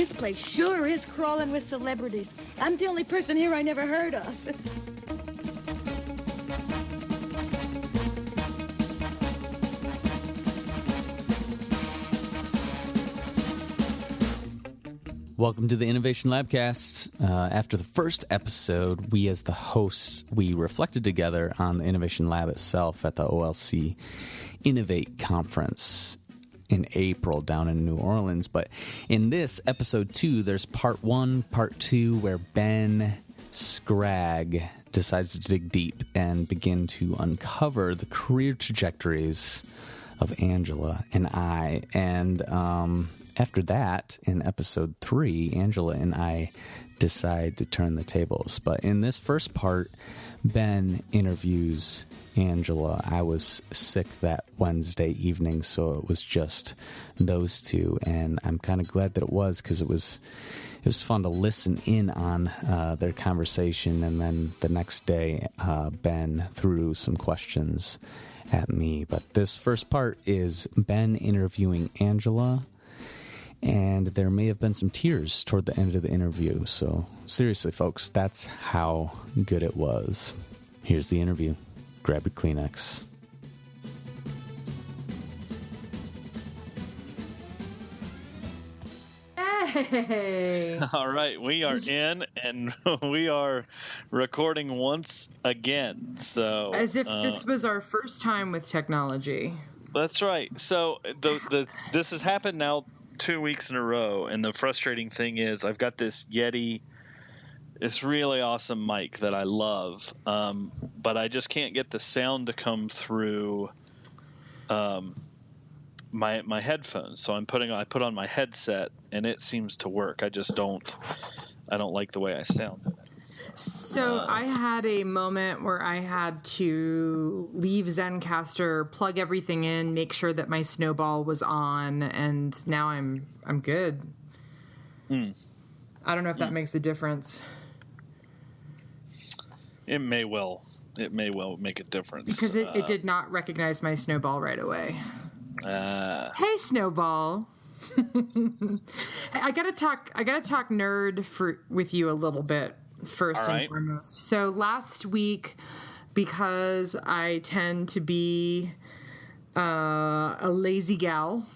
This place sure is crawling with celebrities. I'm the only person here I never heard of. Welcome to the Innovation LabCast. After the first episode, we as the hosts, we reflected together on the Innovation Lab itself at the OLC Innovate Conference in April down in New Orleans. But in this episode 2, there's part 1, part 2, where Ben Scragg decides to dig deep and begin to uncover the career trajectories of Angela and I. And after that, in episode 3, Angela and I decide to turn the tables. But in this first part, Ben interviews Angela. I was sick that Wednesday evening, so it was just those two, and I'm kind of glad that it was, because it was fun to listen in on their conversation. And then the next day, Ben threw some questions at me. But this first part is Ben interviewing Angela, and there may have been some tears toward the end of the interview. So seriously, folks, that's how good it was. Here's the interview. Grab your Kleenex. Hey! All right, we are in, and we are recording once again. So, as if this was our first time with technology. That's right. So this has happened now 2 weeks in a row, and the frustrating thing is I've got this Yeti, this really awesome mic that I love, but I just can't get the sound to come through my headphones. So I put on my headset, and it seems to work. I don't like the way I sound. So I had a moment where I had to leave Zencastr, plug everything in, make sure that my snowball was on, and now I'm good. I don't know if that makes a difference. It may well make a difference, because it did not recognize my snowball right away. Hey, Snowball. I gotta talk nerd with you a little bit. First and foremost. So last week, because I tend to be a lazy gal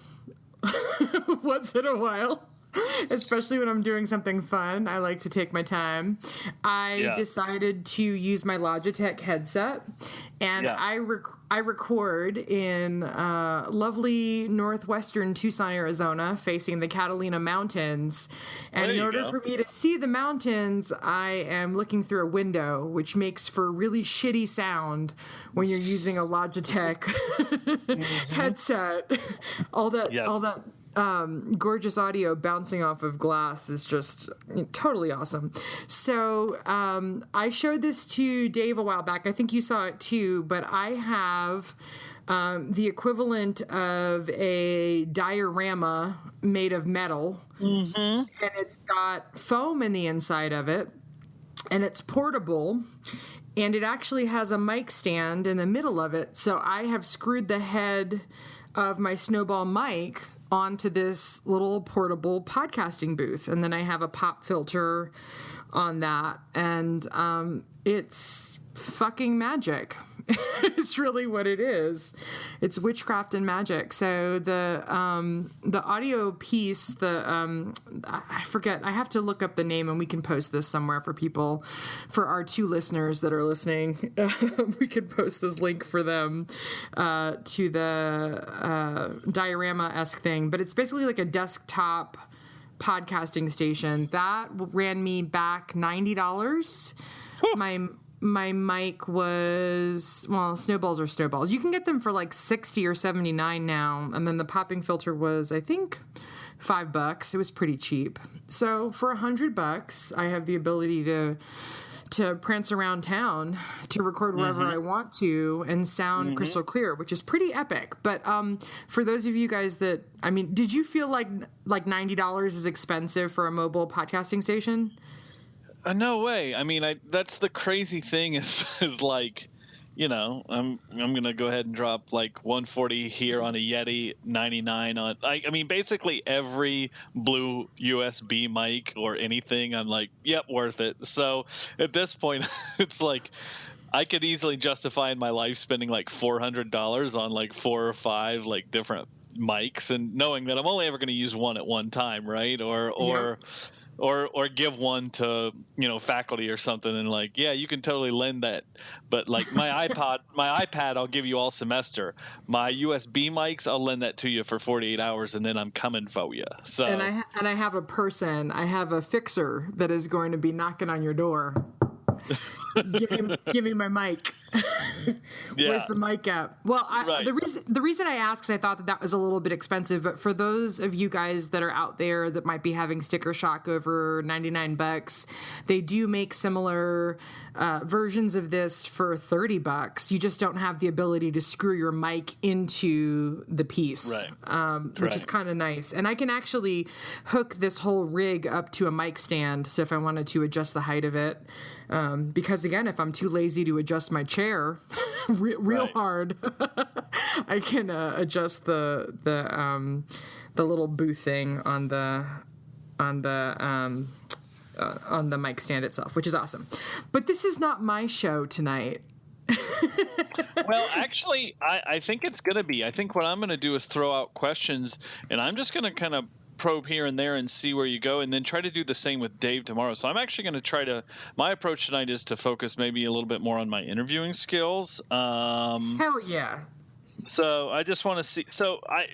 once in a while, especially when I'm doing something fun, I like to take my time. I decided to use my Logitech headset, and I record in lovely northwestern Tucson, Arizona, facing the Catalina Mountains. And in order for me to see the mountains, I am looking through a window, which makes for really shitty sound when you're using a Logitech headset. All that gorgeous audio bouncing off of glass is just totally awesome. So I showed this to Dave a while back. I think you saw it too, but I have the equivalent of a diorama made of metal, and it's got foam in the inside of it, and it's portable, and it actually has a mic stand in the middle of it. So I have screwed the head of my Snowball mic onto this little portable podcasting booth, and then I have a pop filter on that, and it's fucking magic. It's really what it is. It's witchcraft and magic. So the audio piece, I forget, I have to look up the name, and we can post this somewhere for people, for our 2 listeners that are listening. We can post this link for them to the diorama-esque thing, but it's basically like a desktop podcasting station that ran me back $90. My mic was, well, snowballs are snowballs. You can get them for like $60 or $79 now. And then the popping filter was, I think, $5. It was pretty cheap. So for $100, I have the ability to prance around town, to record wherever I want to, and sound crystal clear, which is pretty epic. But for those of you guys that, I mean, did you feel like $90 is expensive for a mobile podcasting station? No way. I mean, that's the crazy thing is like, I'm gonna go ahead and drop like 140 here on a Yeti, 99 on. I mean, basically every Blue USB mic or anything, I'm like, yep, worth it. So at this point, it's like I could easily justify in my life spending like $400 on like 4 or 5 like different mics, and knowing that I'm only ever going to use one at one time, right? Or give one to faculty or something, and like, yeah, you can totally lend that, but like my iPad I'll give you all semester. My USB mics, I'll lend that to you for 48 hours, and then I'm coming for you. So and I have a fixer that is going to be knocking on your door. Give me my mic. Where's the mic at? Well, the reason I asked is I thought that was a little bit expensive, but for those of you guys that are out there that might be having sticker shock over $99, they do make similar versions of this for $30. You just don't have the ability to screw your mic into the piece, which is kind of nice. And I can actually hook this whole rig up to a mic stand, so if I wanted to adjust the height of it. Because again, if I'm too lazy to adjust my chair real hard, I can adjust the little booth thing on the mic stand itself, which is awesome. But this is not my show tonight. Well, actually, I think it's going to be. I think what I'm going to do is throw out questions, and I'm just going to kind of probe here and there and see where you go, and then try to do the same with Dave tomorrow. So I'm actually going to my approach tonight is to focus maybe a little bit more on my interviewing skills. Hell yeah. So I just want to see. So I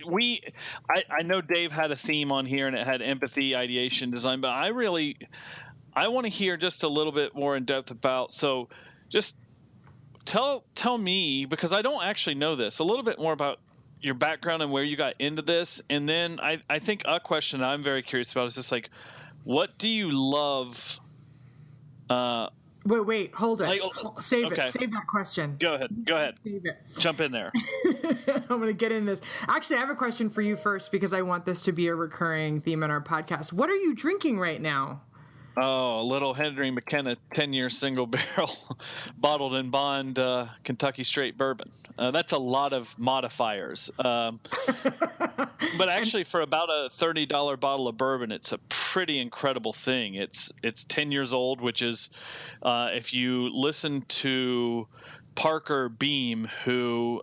know Dave had a theme on here, and it had empathy, ideation, design, but I want to hear just a little bit more in depth about. So just tell me, because I don't actually know this, a little bit more about your background and where you got into this. And then I think a question I'm very curious about is just like, what do you love? Wait, hold it. Save okay. it. Save that question. Go ahead. Save it. Jump in there. I'm going to get in this. Actually, I have a question for you first, because I want this to be a recurring theme in our podcast. What are you drinking right now? Oh, a little Henry McKenna 10-year single barrel bottled in bond Kentucky straight bourbon. That's a lot of modifiers. But actually, for about a $30 bottle of bourbon, it's a pretty incredible thing. It's 10 years old, which is, if you listen to Parker Beam, who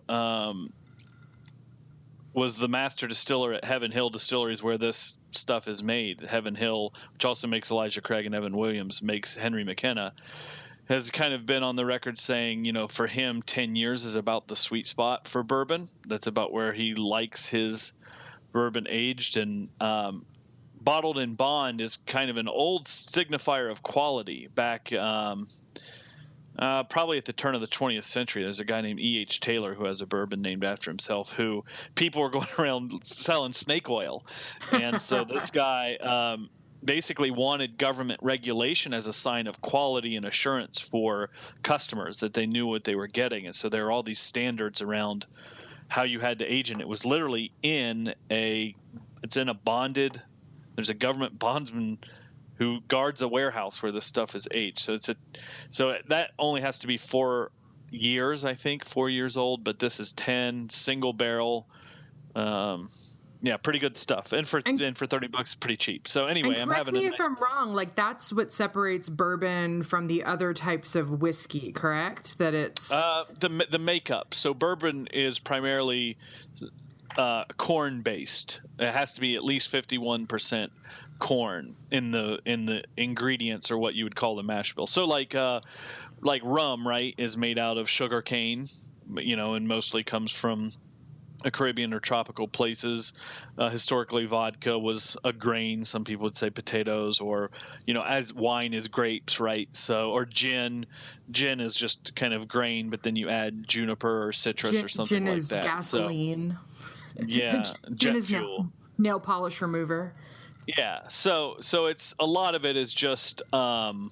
was the master distiller at Heaven Hill Distilleries, where this stuff is made. Heaven Hill, which also makes Elijah Craig and Evan Williams, makes Henry McKenna, has kind of been on the record saying, for him, 10 years is about the sweet spot for bourbon. That's about where he likes his bourbon aged. And bottled in bond is kind of an old signifier of quality. Back probably at the turn of the 20th century, there's a guy named E.H. Taylor who has a bourbon named after himself, who people were going around selling snake oil. And so this guy basically wanted government regulation as a sign of quality and assurance for customers, that they knew what they were getting. And so there are all these standards around how you had to age. And it was literally there's a government bondsman who guards a warehouse where this stuff is aged. So that only has to be 4 years, I think, 4 years old. But this is 10, single barrel. Pretty good stuff. And for $30, it's pretty cheap. So anyway, I'm having. Correct me if I'm wrong. Like, that's what separates bourbon from the other types of whiskey, correct? That it's the makeup. So bourbon is primarily corn based. It has to be at least 51% corn in the ingredients, or what you would call the mash bill. So like rum, right, is made out of sugar cane, and mostly comes from Caribbean or tropical places. Historically, vodka was a grain. Some people would say potatoes, or as wine is grapes, right? So, or gin is just kind of grain, but then you add juniper or citrus or something like that. Gin is gasoline. So, yeah, gin is fuel. Nail polish remover. Yeah, so it's a lot of it is just it's about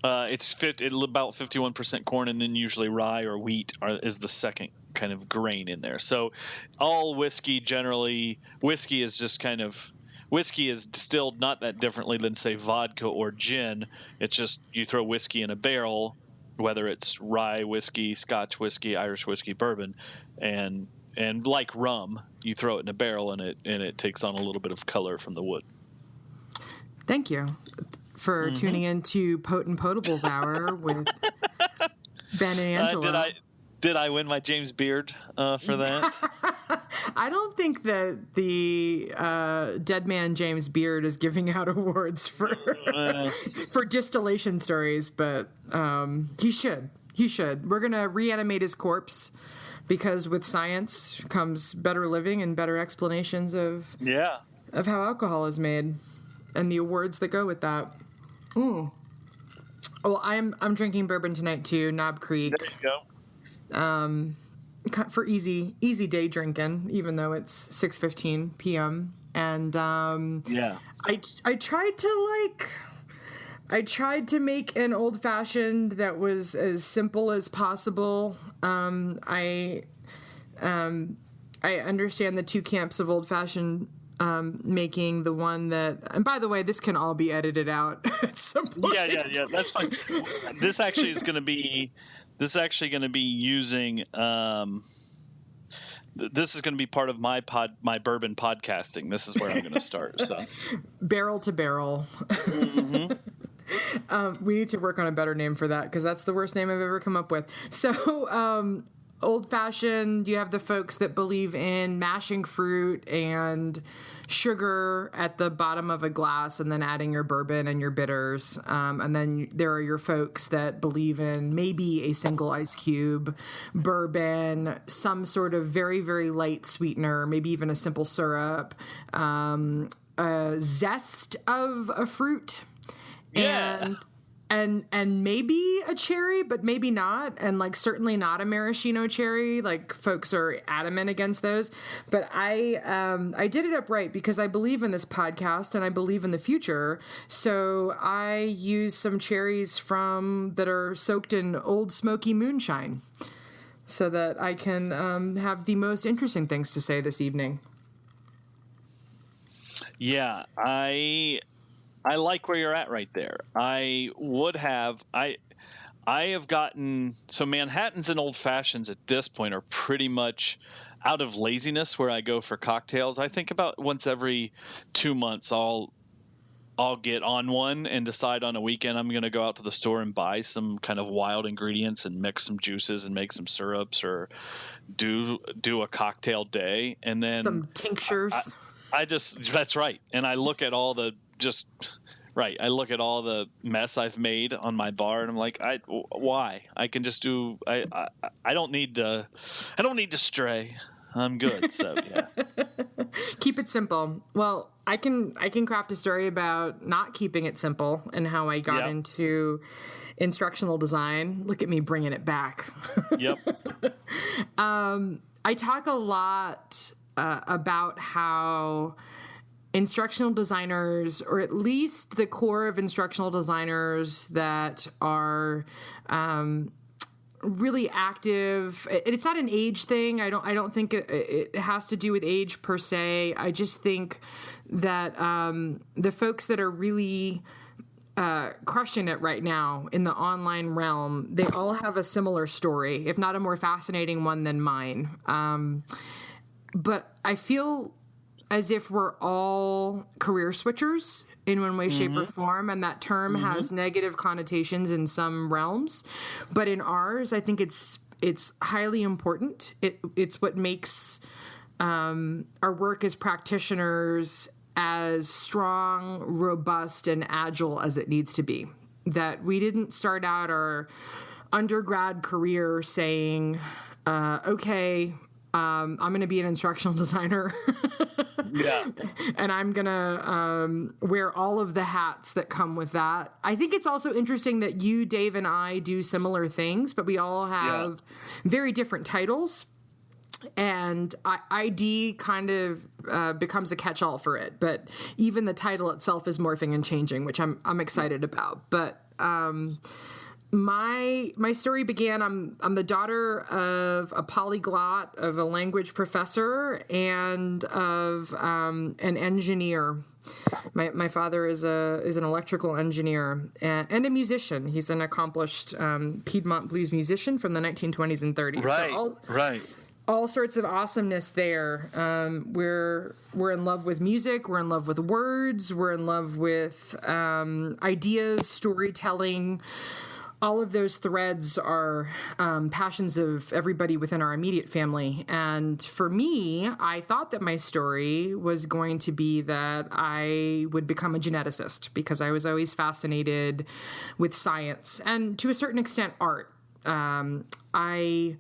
51% corn, and then usually rye or wheat is the second kind of grain in there. So all whiskey is just kind of, whiskey is distilled not that differently than say vodka or gin. It's just you throw whiskey in a barrel, whether it's rye whiskey, Scotch whiskey, Irish whiskey, bourbon, and like rum, you throw it in a barrel and it takes on a little bit of color from the wood. Thank you for tuning in to Potent Potables Hour with Ben and Angela. Did I win my James Beard for that? I don't think that the Dead Man James Beard is giving out awards for distillation stories, but he should. He should. We're going to reanimate his corpse because with science comes better living and better explanations of how alcohol is made and the awards that go with that. Ooh. Well, I'm drinking bourbon tonight too, Knob Creek. There you go. For easy day drinking, even though it's 6:15 p.m. And I tried to make an old fashioned that was as simple as possible. I understand the two camps of old fashioned making, the one that, and by the way, this can all be edited out at some point. Yeah, that's fine. This actually is going to be using this is going to be part of my bourbon podcasting. This is where I'm going to start. So barrel to barrel. We need to work on a better name for that because that's the worst name I've ever come up with. So old-fashioned, you have the folks that believe in mashing fruit and sugar at the bottom of a glass and then adding your bourbon and your bitters. And then there are your folks that believe in maybe a single ice cube, bourbon, some sort of very, very light sweetener, maybe even a simple syrup, a zest of a fruit. Yeah. And maybe a cherry, but maybe not. And like certainly not a maraschino cherry. Like folks are adamant against those. But I did it upright because I believe in this podcast and I believe in the future. So I use some cherries that are soaked in old smoky moonshine so that I can have the most interesting things to say this evening. Yeah, I like where you're at right there. I have gotten, so Manhattans and Old Fashions at this point are pretty much out of laziness where I go for cocktails. I think about once every 2 months I'll get on one and decide on a weekend I'm going to go out to the store and buy some kind of wild ingredients and mix some juices and make some syrups or do a cocktail day. And then some tinctures. That's right. And I look at all the I look at all the mess I've made on my bar, and I'm like, why? I can just do. I don't need to stray. I'm good. So yeah. Keep it simple. Well, I can craft a story about not keeping it simple and how I got into instructional design. Look at me bringing it back. Yep. I talk a lot about how instructional designers, or at least the core of instructional designers that are really active. It's not an age thing. I don't think it has to do with age per se. I just think that the folks that are really crushing it right now in the online realm, they all have a similar story, if not a more fascinating one than mine. But I feel as if we're all career switchers in one way, shape, or form, and that term has negative connotations in some realms. But in ours, I think it's highly important. It's what makes our work as practitioners as strong, robust, and agile as it needs to be. That we didn't start out our undergrad career saying, okay, I'm going to be an instructional designer. Yeah. And I'm going to wear all of the hats that come with that. I think it's also interesting that you, Dave, and I do similar things, but we all have very different titles. And ID kind of becomes a catch-all for it. But even the title itself is morphing and changing, which I'm excited about. But my story began. I'm the daughter of a polyglot, of a language professor, and of an engineer. My father is an electrical engineer and a musician. He's an accomplished Piedmont blues musician from the 1920s and 30s. Right. All sorts of awesomeness there. We're in love with music. We're in love with words. We're in love with ideas, storytelling. All of those threads are passions of everybody within our immediate family. And for me, I thought that my story was going to be that I would become a geneticist because I was always fascinated with science and, to a certain extent, art. I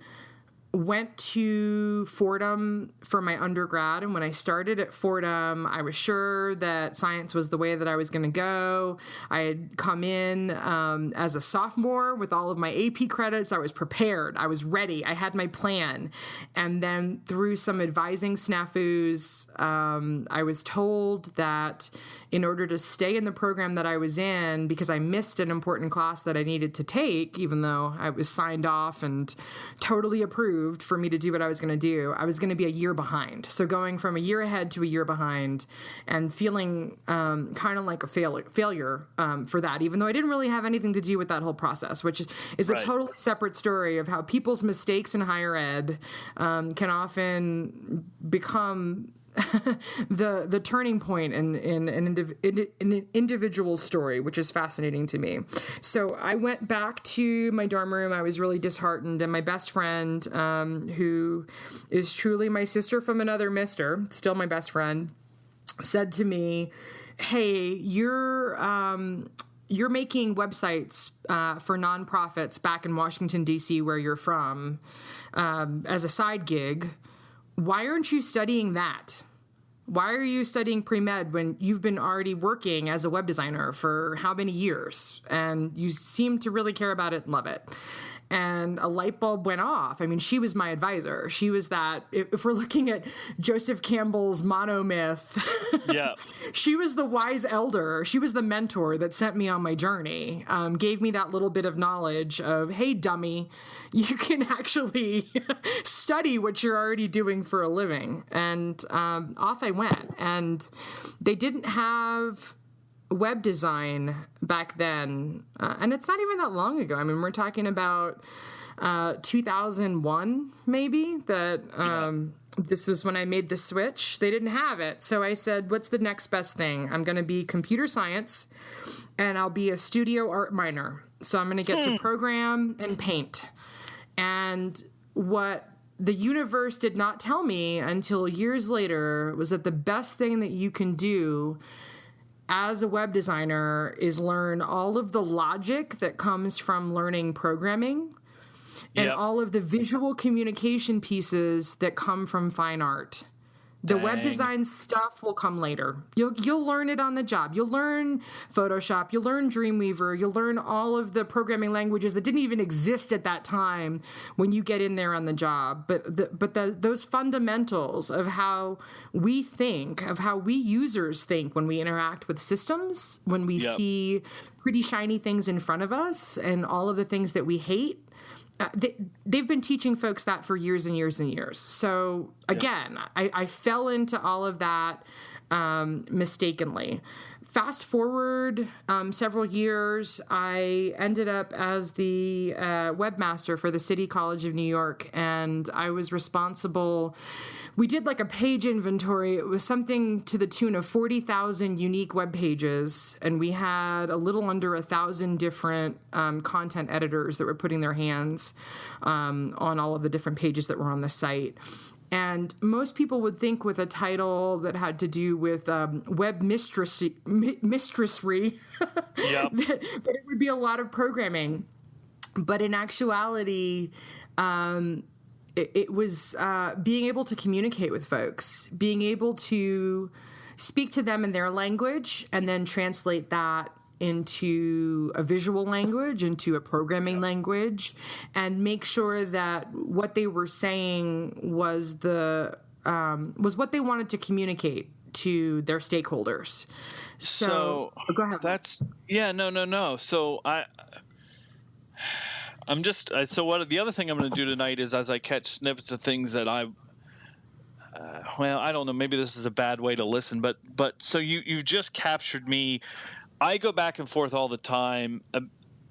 went to Fordham for my undergrad, and when I started at Fordham, I was sure that science was the way that I was going to go. I had come in as a sophomore with all of my AP credits. I was prepared. I was ready. I had my plan. And then through some advising snafus, I was told that in order to stay in the program that I was in, because I missed an important class that I needed to take, even though I was signed off and totally approved for me to do what I was going to do, I was going to be a year behind. So going from a year ahead to a year behind and feeling kind of like a failure for that, even though I didn't really have anything to do with that whole process, which is a totally separate story of how people's mistakes in higher ed can often become the turning point in an individual story, which is fascinating to me. So I went back to my dorm room. I was really disheartened, and my best friend, who is truly my sister from another mister, still my best friend, said to me, "Hey, you're making websites for nonprofits back in Washington, D.C., where you're from, as a side gig. Why aren't you studying that? Why are you studying pre-med when you've been already working as a web designer for how many years? And you seem to really care about it and love it." And a light bulb went off. I mean, she was my advisor. She was that, if we're looking at Joseph Campbell's monomyth, yeah, she was the wise elder. She was the mentor that sent me on my journey, gave me that little bit of knowledge of, hey, dummy, you can actually study what you're already doing for a living. And off I went. And they didn't have web design back then, and it's not even that long ago. I mean, we're talking about 2001 maybe, that this was when I made the switch. They didn't have it, so I said, what's the next best thing? I'm going to be computer science, and I'll be a studio art minor, so I'm going to get to program and paint. And what the universe did not tell me until years later was that the best thing that you can do as a web designer is learn all of the logic that comes from learning programming and all of the visual communication pieces that come from fine art. The web design stuff will come later. You'll learn it on the job. You'll learn Photoshop. You'll learn Dreamweaver. You'll learn all of the programming languages that didn't even exist at that time when you get in there on the job. But those fundamentals of how we think, of how we users think when we interact with systems, when we see pretty shiny things in front of us and all of the things that we hate, they've been teaching folks that for years and years and years. So again, I fell into all of that mistakenly. Fast forward several years, I ended up as the webmaster for the City College of New York, and I was responsible. We did like a page inventory. It was something to the tune of 40,000 unique web pages, and we had a little under 1,000 different content editors that were putting their hands on all of the different pages that were on the site. And most people would think with a title that had to do with web mistressry that it would be a lot of programming. But in actuality, it was being able to communicate with folks, being able to speak to them in their language and then translate that into a visual language, into a programming language, and make sure that what they were saying was what they wanted to communicate to their stakeholders. So go ahead. No. So I'm just so what the other thing I'm going to do tonight is, as I catch snippets of things that I don't know, maybe this is a bad way to listen, but so you just captured me. I go back and forth all the time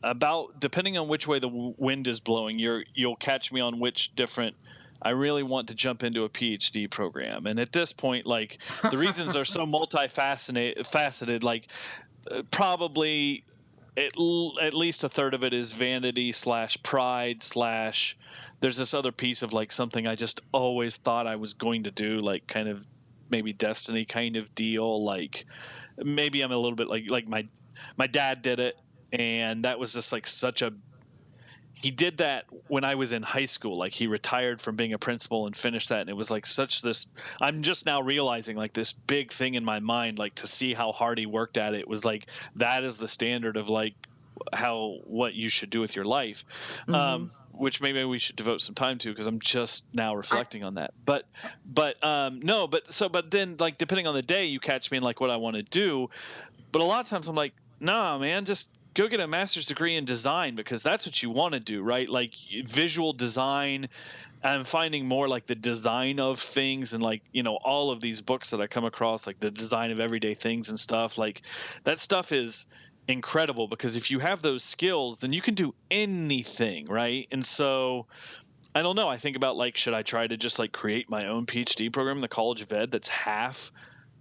about, depending on which way the wind is blowing, you'll catch me on which different. I really want to jump into a PhD program, and at this point, like, the reasons are so multifaceted. Like, probably at least a third of it is vanity / pride / there's this other piece of, like, something I just always thought I was going to do, like, kind of maybe destiny kind of deal. Like, maybe I'm a little bit like my dad did it, and that was just like he did that when I was in high school. Like, he retired from being a principal and finished that, and it was like I'm just now realizing, like, this big thing in my mind, like, to see how hard he worked at it was like, that is the standard of, like, what you should do with your life, which maybe we should devote some time to, because I'm just now reflecting on that. But then, like, depending on the day, you catch me in, like, what I want to do. But a lot of times I'm like, nah, man, just go get a master's degree in design, because that's what you want to do, right? Like, visual design. I'm finding more like the design of things, and, like, all of these books that I come across, like the design of everyday things and stuff, like, that stuff is incredible, because if you have those skills, then you can do anything, right? And so I don't know, I think about, like, should I try to just, like, create my own PhD program in the College of Ed that's half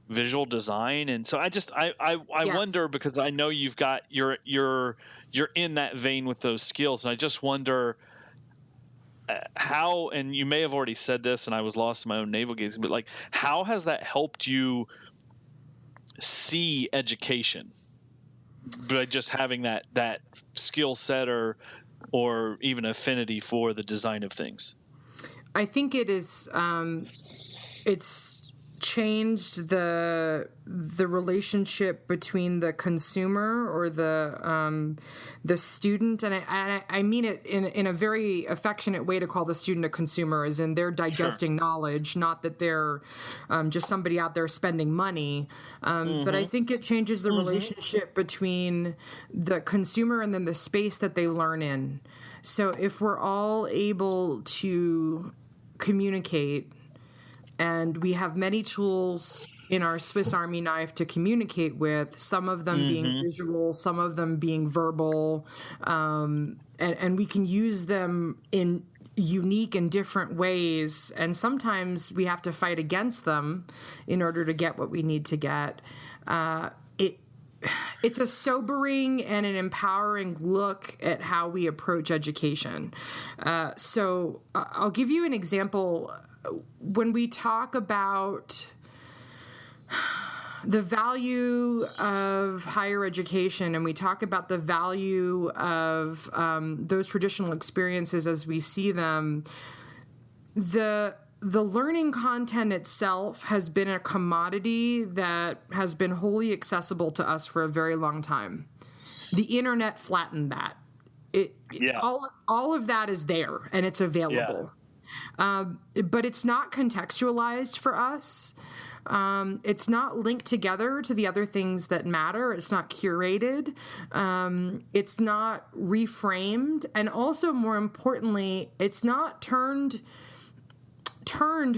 visual design? And so I Yes. wonder, because I know you're in that vein with those skills, and I just wonder how, and you may have already said this and I was lost in my own navel gazing, but, like, how has that helped you see education, by just having that skill set or even affinity for the design of things? I think it is. It's changed the relationship between the consumer or the student, and I mean it in a very affectionate way to call the student a consumer, as in they're digesting knowledge, not that they're just somebody out there spending money. But I think it changes the relationship between the consumer and then the space that they learn in. So if we're all able to communicate, and we have many tools in our Swiss Army knife to communicate with, some of them being visual, some of them being verbal, and we can use them in unique and different ways, and sometimes we have to fight against them in order to get what we need to get. It's a sobering and an empowering look at how we approach education. So I'll give you an example. When we talk about the value of higher education, and we talk about the value of those traditional experiences as we see them, the learning content itself has been a commodity that has been wholly accessible to us for a very long time. The internet flattened that. All of that is there, and it's available. But it's not contextualized for us. It's not linked together to the other things that matter. It's not curated. It's not reframed. And also, more importantly, it's not turned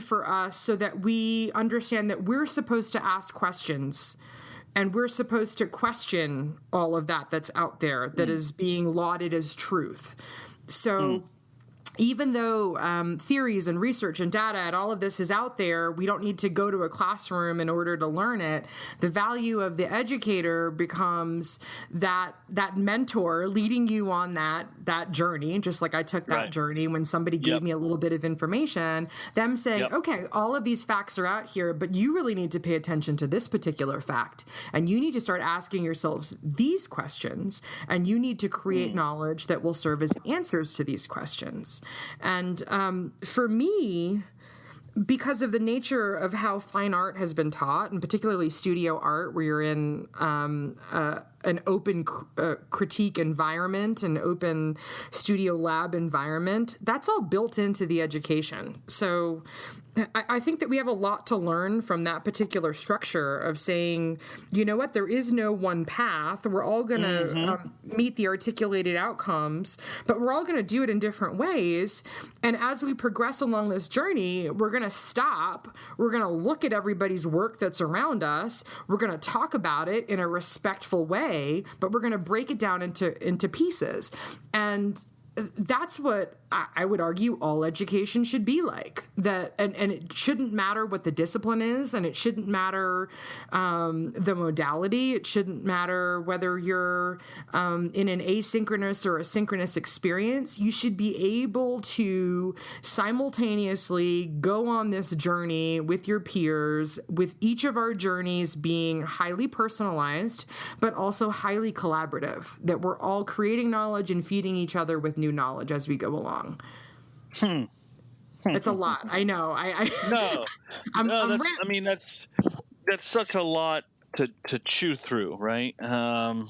for us so that we understand that we're supposed to ask questions, and we're supposed to question all of that that's out there that is being lauded as truth. So even though theories and research and data and all of this is out there, we don't need to go to a classroom in order to learn it. The value of the educator becomes that mentor leading you on that journey, just like I took that journey when somebody gave me a little bit of information, them saying, okay, all of these facts are out here, but you really need to pay attention to this particular fact. And you need to start asking yourselves these questions, and you need to create knowledge that will serve as answers to these questions. And for me, because of the nature of how fine art has been taught, and particularly studio art, where you're in an open critique environment, an open studio lab environment, that's all built into the education. So I think that we have a lot to learn from that particular structure of saying, you know what, there is no one path. We're all going to meet the articulated outcomes, but we're all going to do it in different ways. And as we progress along this journey, we're going to stop. We're going to look at everybody's work that's around us. We're going to talk about it in a respectful way, but we're going to break it down into pieces. And that's what I would argue all education should be like. That, and it shouldn't matter what the discipline is, and it shouldn't matter the modality. It shouldn't matter whether you're in an asynchronous or a synchronous experience. You should be able to simultaneously go on this journey with your peers, with each of our journeys being highly personalized, but also highly collaborative, that we're all creating knowledge and feeding each other with new knowledge as we go along. It's a lot. I know. That's such a lot to chew through, right? I'm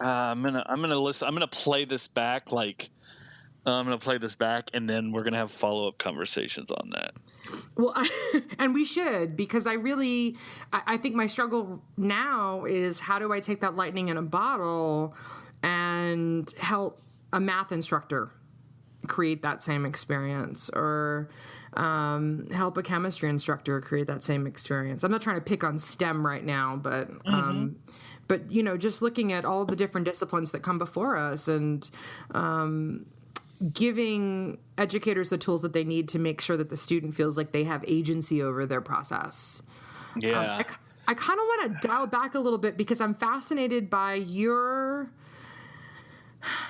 gonna listen. I'm gonna play this back. And then we're gonna have follow-up conversations on that. Well, and we should, because I think my struggle now is, how do I take that lightning in a bottle and help a math instructor create that same experience, or help a chemistry instructor create that same experience. I'm not trying to pick on STEM right now, but just looking at all the different disciplines that come before us, and giving educators the tools that they need to make sure that the student feels like they have agency over their process. Yeah. I kind of want to dial back a little bit, because I'm fascinated by your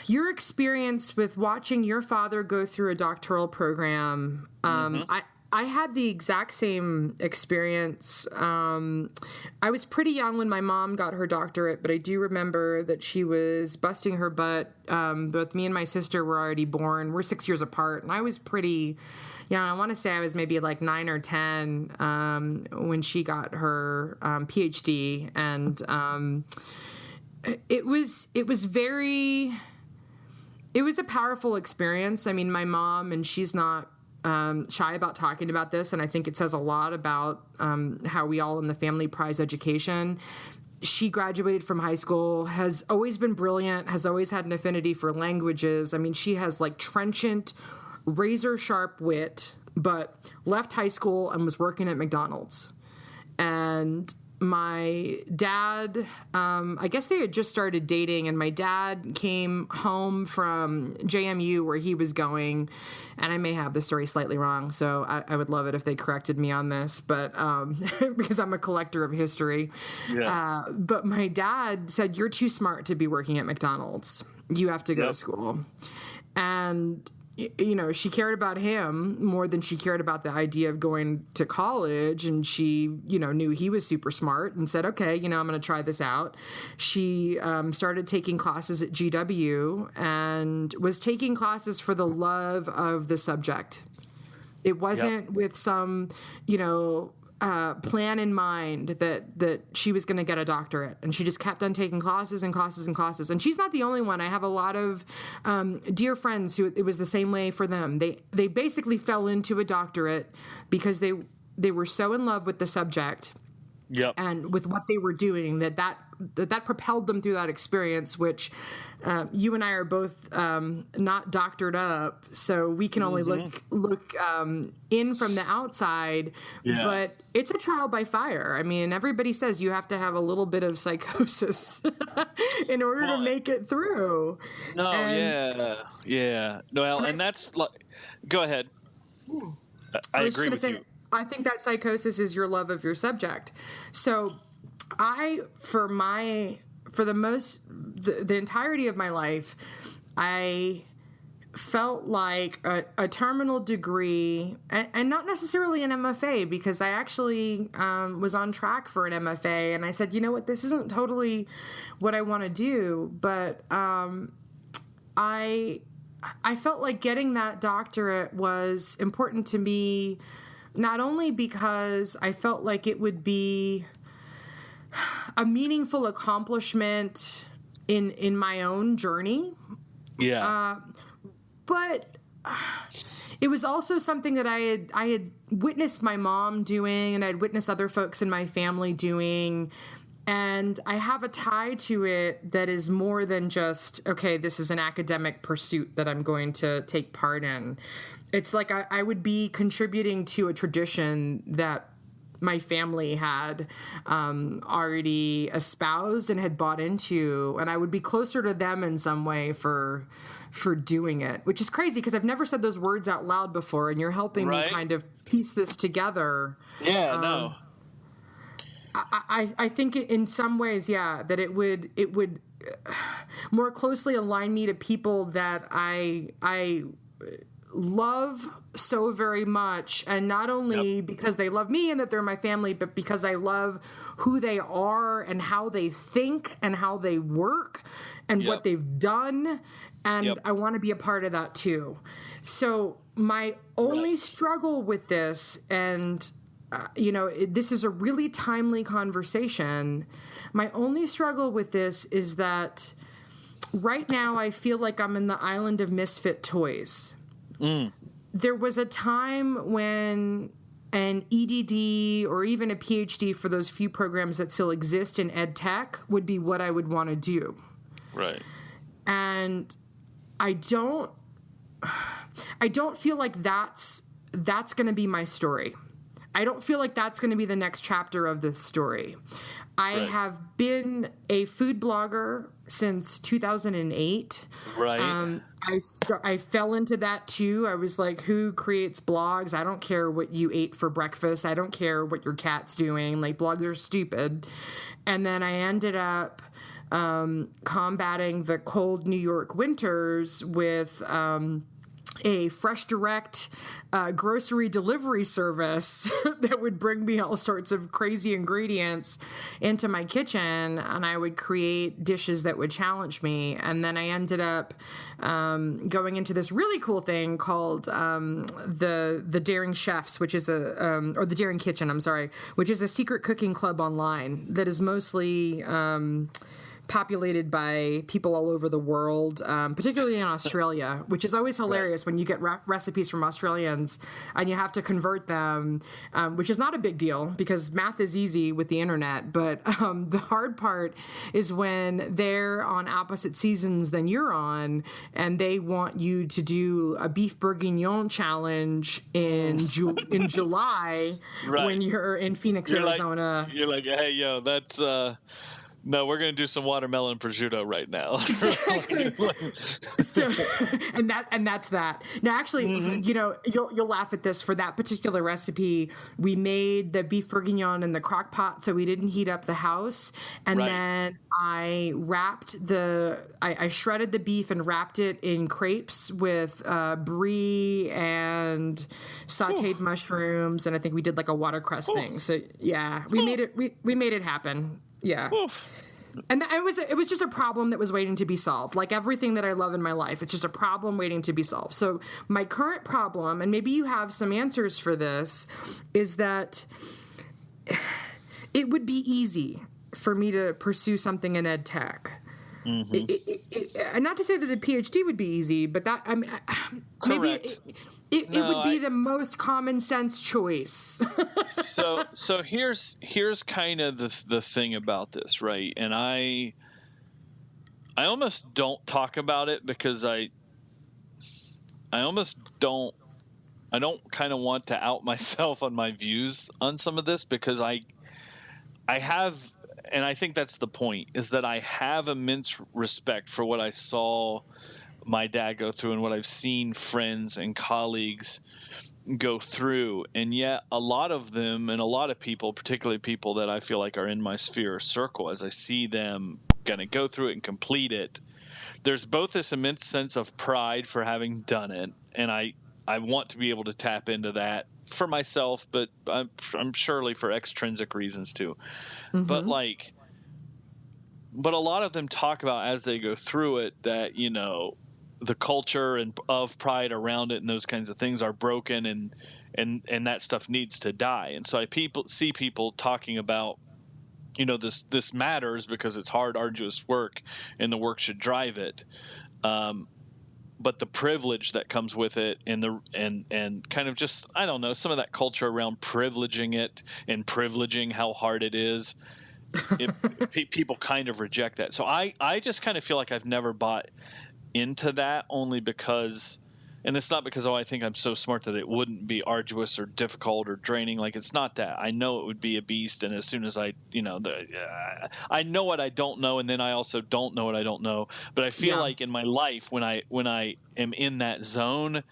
experience with watching your father go through a doctoral program. I had the exact same experience. I was pretty young when my mom got her doctorate, but I do remember that she was busting her butt. Both me and my sister were already born. We're 6 years apart, and I was pretty young. I want to say I was maybe like 9 or 10 when she got her PhD, and it was a powerful experience. I mean, my mom, and she's not shy about talking about this, and I think it says a lot about how we all in the family prize education. She graduated from high school, has always been brilliant, has always had an affinity for languages. I mean, she has like trenchant, razor-sharp wit, but left high school and was working at McDonald's. And my dad, I guess they had just started dating, and my dad came home from JMU, where he was going, and I may have the story slightly wrong, so I would love it if they corrected me on this, but because I'm a collector of history. Yeah. But my dad said, "You're too smart to be working at McDonald's. You have to go to school." And she cared about him more than she cared about the idea of going to college. And she, knew he was super smart and said, okay, I'm going to try this out. She started taking classes at GW and was taking classes for the love of the subject. It wasn't with some, plan in mind that she was going to get a doctorate, and she just kept on taking classes and classes and classes. And she's not the only one. I have a lot of dear friends who it was the same way for them. They basically fell into a doctorate because they were so in love with the subject and with what they were doing that propelled them through that experience, which you and I are both not doctored up, so we can only look in from the outside. Yeah. But it's a trial by fire. I mean, everybody says you have to have a little bit of psychosis in order to make it through. No, yeah. Well, and that's like, go ahead. I agree with you. I think that psychosis is your love of your subject. So for the entirety of my life, I felt like a terminal degree, and not necessarily an MFA, because I actually was on track for an MFA, and I said, you know what, this isn't totally what I want to do, but I felt like getting that doctorate was important to me, not only because I felt like it would be a meaningful accomplishment in my own journey. Yeah. But it was also something that I had witnessed my mom doing, and I'd witnessed other folks in my family doing. And I have a tie to it that is more than just, okay, this is an academic pursuit that I'm going to take part in. It's like I would be contributing to a tradition that my family had already espoused and had bought into, and I would be closer to them in some way for doing it, which is crazy because I've never said those words out loud before, and you're helping me kind of piece this together. Yeah, no. I think in some ways, that it would more closely align me to people that I love so very much, and not only because they love me and that they're my family, but because I love who they are and how they think and how they work and what they've done, and I want to be a part of that too. So my only struggle with this, and this is a really timely conversation. My only struggle with this is that right now I feel like I'm in the island of misfit toys. There was a time when an EDD or even a PhD for those few programs that still exist in ed tech would be what I would want to do. Right. And I don't feel like that's going to be my story. I don't feel like that's going to be the next chapter of this story. I have been a food blogger since 2008. Right. I fell into that too. I was like, who creates blogs? I don't care what you ate for breakfast. I don't care what your cat's doing. Like, blogs are stupid. And then I ended up combating the cold New York winters with a Fresh Direct grocery delivery service that would bring me all sorts of crazy ingredients into my kitchen, and I would create dishes that would challenge me. And then I ended up going into this really cool thing called the Daring Chefs, which is or the Daring Kitchen, I'm sorry, which is a secret cooking club online that is mostly populated by people all over the world, particularly in Australia, which is always hilarious when you get recipes from Australians and you have to convert them, which is not a big deal because math is easy with the internet. But the hard part is when they're on opposite seasons than you're on, and they want you to do a beef bourguignon challenge in July when you're in Phoenix, Arizona. You're like, hey, yo, that's... No, we're going to do some watermelon prosciutto right now. So, and that's that. Now, actually, you'll laugh at this. For that particular recipe, we made the beef bourguignon in the crock pot, so we didn't heat up the house. And then I I shredded the beef and wrapped it in crepes with brie and sautéed mushrooms, and I think we did like a watercress thing. So yeah, we made it happen. Yeah. And it was just a problem that was waiting to be solved. Like everything that I love in my life, it's just a problem waiting to be solved. So my current problem, and maybe you have some answers for this, is that it would be easy for me to pursue something in ed tech. Mm-hmm. And not to say that a PhD would be easy, but that maybe it would be the most common sense choice. So here's kind of the thing about this, right? And I almost don't talk about it because I almost don't kind of want to out myself on my views on some of this, because I have, and I think that's the point, is that I have immense respect for what I saw my dad go through and what I've seen friends and colleagues go through. And yet a lot of them, and a lot of people, particularly people that I feel like are in my sphere or circle, as I see them going to go through it and complete it, there's both this immense sense of pride for having done it, and I want to be able to tap into that for myself, but I'm surely for extrinsic reasons too. Mm-hmm. But a lot of them talk about, as they go through it, that, the culture and of pride around it and those kinds of things are broken, and that stuff needs to die. And so I see people talking about this matters because it's hard, arduous work, and the work should drive it. But the privilege that comes with it, and kind of just, I don't know, some of that culture around privileging it and privileging how hard it is, people kind of reject that. So I just kind of feel like I've never bought into that, only because, and it's not because, I think I'm so smart that it wouldn't be arduous or difficult or draining. Like, it's not that. I know it would be a beast, and as soon as I know what I don't know, and then I also don't know what I don't know. But I feel like in my life, when I am in that zone,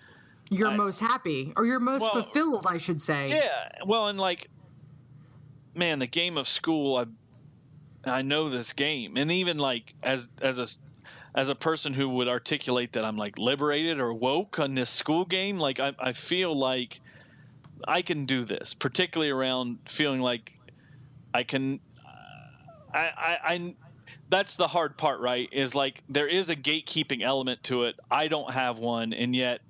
you're most happy, or you're most fulfilled, I should say. Yeah. Well, and like, man, the game of school, I know this game, and even like as a person who would articulate that I'm like liberated or woke on this school game, like I feel like I can do this, particularly around feeling like I can. I that's the hard part, right? Is like there is a gatekeeping element to it. I don't have one, and yet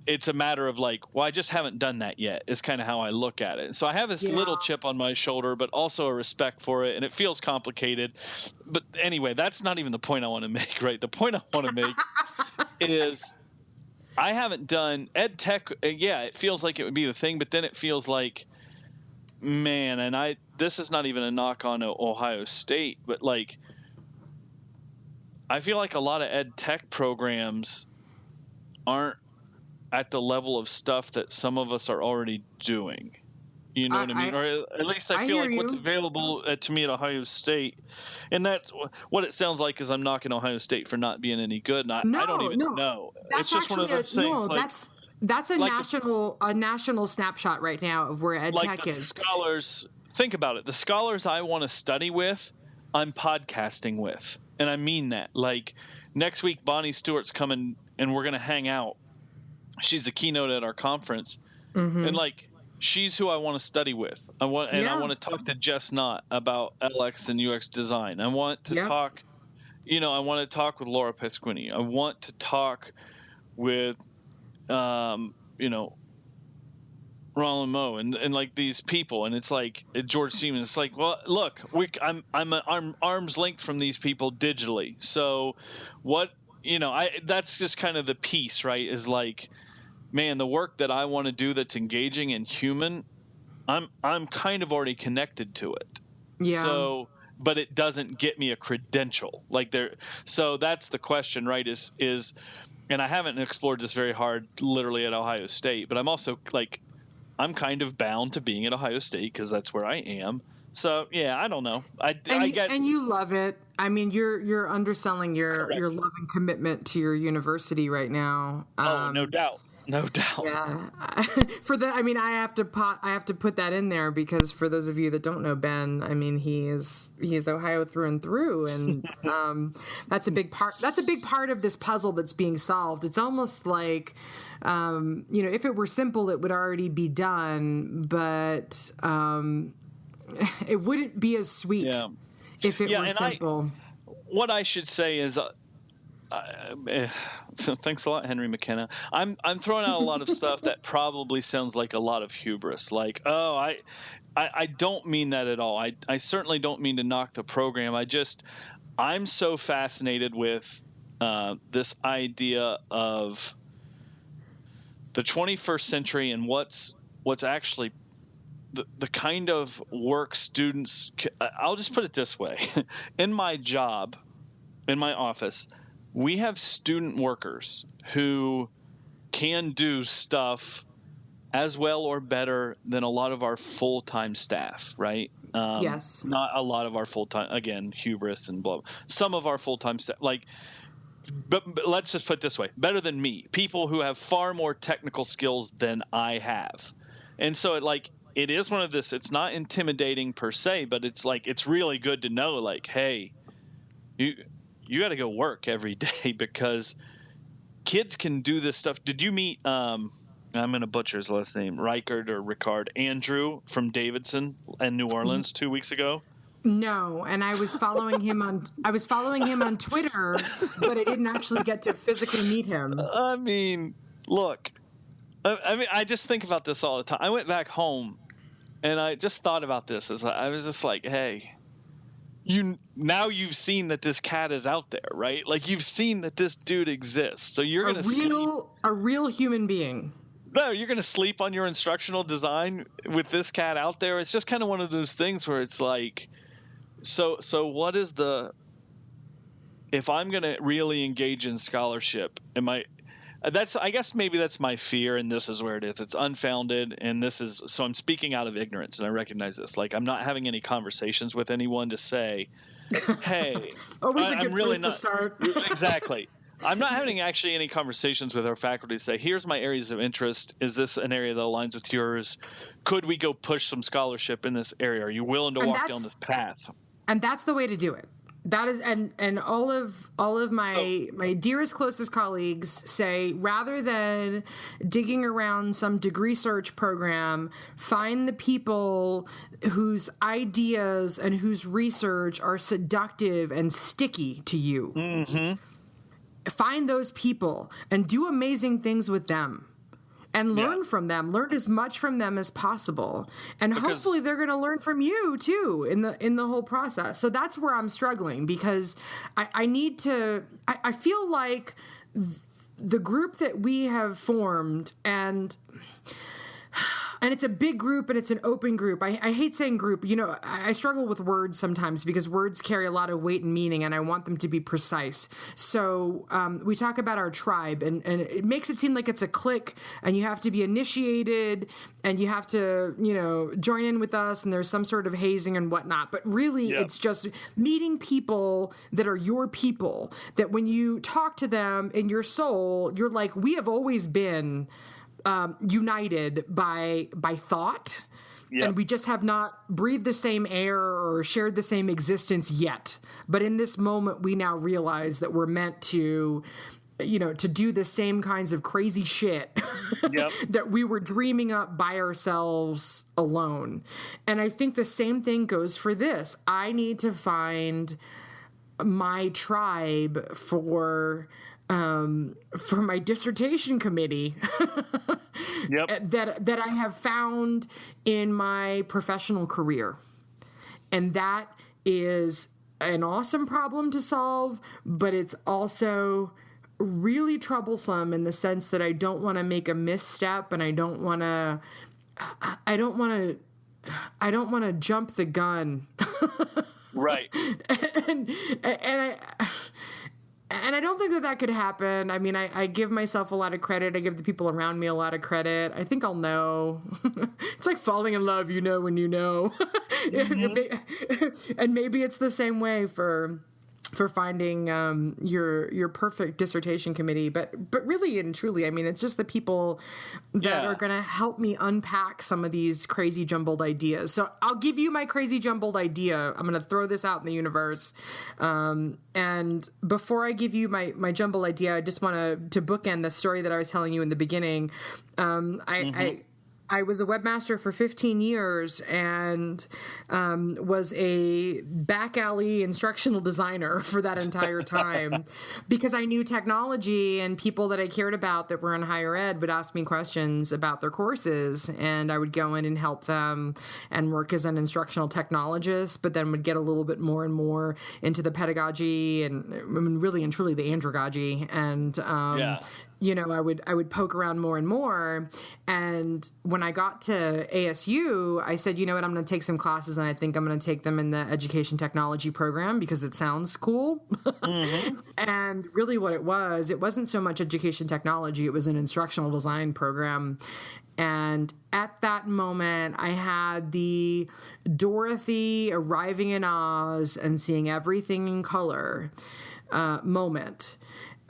it's a matter of like, well, I just haven't done that yet, is kind of how I look at it. So I have this little chip on my shoulder, but also a respect for it, and it feels complicated. But anyway, that's not even the point I want to make, right? The point I want to make is I haven't done ed tech. Yeah, it feels like it would be the thing, but then it feels like, man, and this is not even a knock on Ohio State, but like, I feel like a lot of ed tech programs aren't at the level of stuff that some of us are already doing. You know what I mean? Or at least I feel like what's available to me at Ohio State, and that's what it sounds like, is I'm knocking Ohio State for not being any good. And I don't even know. That's, it's just one of those things. No, like, that's a like national snapshot right now of where ed tech is. Scholars, think about it. The scholars I want to study with, I'm podcasting with, and I mean that. Like, next week, Bonnie Stewart's coming, and we're going to hang out. She's a keynote at our conference, and like, she's who I want to study with. I want to talk to Jess Knott about LX and UX design. I want to talk, I want to talk with Laura Pasquini. I want to talk with, Roland Moe and like these people. And it's like George Siemens. It's like, well, look, I'm an arm's length from these people digitally. So what, that's just kind of the piece, right? Is like, man, the work that I want to do that's engaging and human, I'm kind of already connected to it. Yeah. So, but it doesn't get me a credential like there. So that's the question, right? Is, and I haven't explored this very hard, literally at Ohio State, but I'm also like, I'm kind of bound to being at Ohio State because that's where I am. So yeah, I don't know. I guess, and you love it. I mean, you're underselling your love and commitment to your university right now. No doubt. No doubt. Yeah. I have to put that in there because for those of you that don't know Ben, I mean, he is Ohio through and through, and that's a big part. That's a big part of this puzzle that's being solved. It's almost like, if it were simple, it would already be done, but it wouldn't be as sweet if it were simple. What I should say is. Thanks a lot, Henry McKenna. I'm throwing out a lot of stuff that probably sounds like a lot of hubris. Like, I don't mean that at all. I certainly don't mean to knock the program. I'm so fascinated with this idea of the 21st century and what's actually the kind of work students. I'll just put it this way: in my job, in my office, we have student workers who can do stuff as well or better than a lot of our full-time staff, right? Yes. Not a lot of our full-time, again, hubris and blah. Some of our full-time staff, but let's just put it this way, better than me. People who have far more technical skills than I have. And so it is one of this, it's not intimidating per se, but it's like, it's really good to know, like, hey, you got to go work every day because kids can do this stuff. Did you meet, I'm going to butcher his last name, Ricard, Andrew from Davidson and New Orleans 2 weeks ago? No, and I was following him on Twitter, but I didn't actually get to physically meet him. I mean, look, I just think about this all the time. I went back home And I just thought about this as I was just like, hey, you've seen that this cat is out there, right? Like, you've seen that this dude exists. So you're going to sleep. A real human being. No, you're going to sleep on your instructional design with this cat out there. It's just kind of one of those things where it's like, so what is if I'm going to really engage in scholarship, I guess maybe that's my fear, and this is where it is. It's unfounded, and so I'm speaking out of ignorance, and I recognize this. Like, I'm not having any conversations with anyone to say, hey, always a good I'm really place to start. Exactly. I'm not having actually any conversations with our faculty to say, here's my areas of interest. Is this an area that aligns with yours? Could we go push some scholarship in this area? Are you willing to walk down this path? And that's the way to do it. That is, and all of my dearest, closest colleagues say, rather than digging around some degree search program, find the people whose ideas and whose research are seductive and sticky to you. Mm-hmm. Find those people and do amazing things with them. And learn from them. Learn as much from them as possible, and hopefully they're going to learn from you too in the whole process. So that's where I'm struggling, because I need to. I feel like the group that we have formed, and it's a big group and it's an open group. I hate saying group. You know, I struggle with words sometimes because words carry a lot of weight and meaning, and I want them to be precise. So we talk about our tribe, and it makes it seem like it's a clique, and you have to be initiated, and you have to, join in with us, and there's some sort of hazing and whatnot. But really, it's just meeting people that are your people, that when you talk to them in your soul, you're like, we have always been united by thought, and we just have not breathed the same air or shared the same existence yet. But in this moment, we now realize that we're meant to, to do the same kinds of crazy shit that we were dreaming up by ourselves alone. And I think the same thing goes for this. I need to find my tribe for my dissertation committee that I have found in my professional career. And that is an awesome problem to solve, but it's also really troublesome in the sense that I don't want to make a misstep, and I don't want to jump the gun. Right. And I don't think that could happen. I mean, I give myself a lot of credit. I give the people around me a lot of credit. I think I'll know. It's like falling in love, when you know. And maybe it's the same way for finding your perfect dissertation committee, but really and truly, I mean, it's just the people that are going to help me unpack some of these crazy jumbled ideas. So I'll give you my crazy jumbled idea. I'm going to throw this out in the universe. And before I give you my jumbled idea, I just want to bookend the story that I was telling you in the beginning. I was a webmaster for 15 years and was a back alley instructional designer for that entire time because I knew technology, and people that I cared about that were in higher ed would ask me questions about their courses, and I would go in and help them and work as an instructional technologist, but then would get a little bit more and more into the pedagogy and really and truly the andragogy. And I would poke around more and more. And when I got to ASU, I said, you know what, I'm going to take some classes, and I think I'm going to take them in the education technology program because it sounds cool. Mm-hmm. And really what it wasn't so much education technology. It was an instructional design program. And at that moment, I had the Dorothy arriving in Oz and seeing everything in color moment.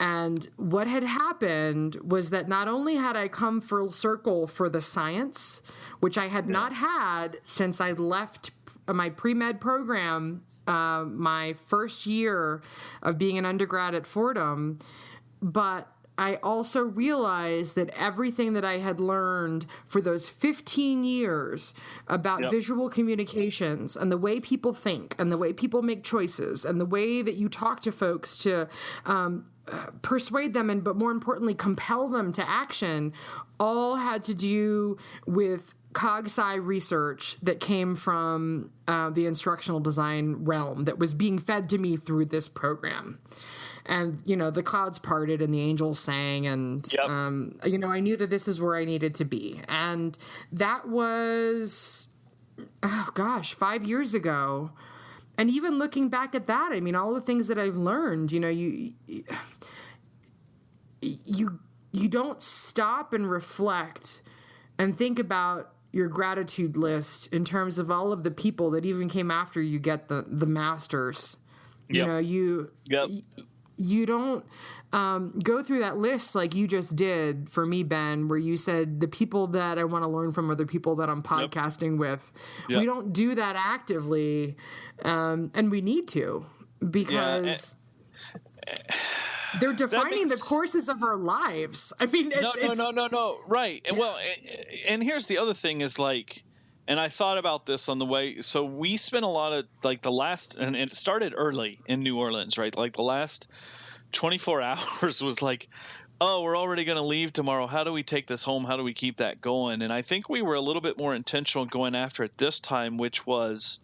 And what had happened was that not only had I come full circle for the science, which I had not had since I left my pre-med program, my first year of being an undergrad at Fordham, but I also realized that everything that I had learned for those 15 years about visual communications and the way people think and the way people make choices and the way that you talk to folks to persuade them but more importantly, compel them to action, all had to do with cog-sci research that came from the instructional design realm that was being fed to me through this program. And, the clouds parted and the angels sang, and, I knew that this is where I needed to be. And that was, 5 years ago. And even looking back at that, I mean, all the things that I've learned, you don't stop and reflect and think about your gratitude list in terms of all of the people that even came after you get the masters. You don't go through that list like you just did for me, Ben, where you said the people that I want to learn from are the people that I'm podcasting with. We don't do that actively, and we need to, because they're defining the courses of our lives. I mean, no. Right. Yeah. Well, and here's the other thing is like, and I thought about this on the way. So we spent a lot of like the last, and it started early in New Orleans, right? Like the last 24 hours was like, oh, we're already going to leave tomorrow. How do we take this home? How do we keep that going? And I think we were a little bit more intentional going after it this time, which was,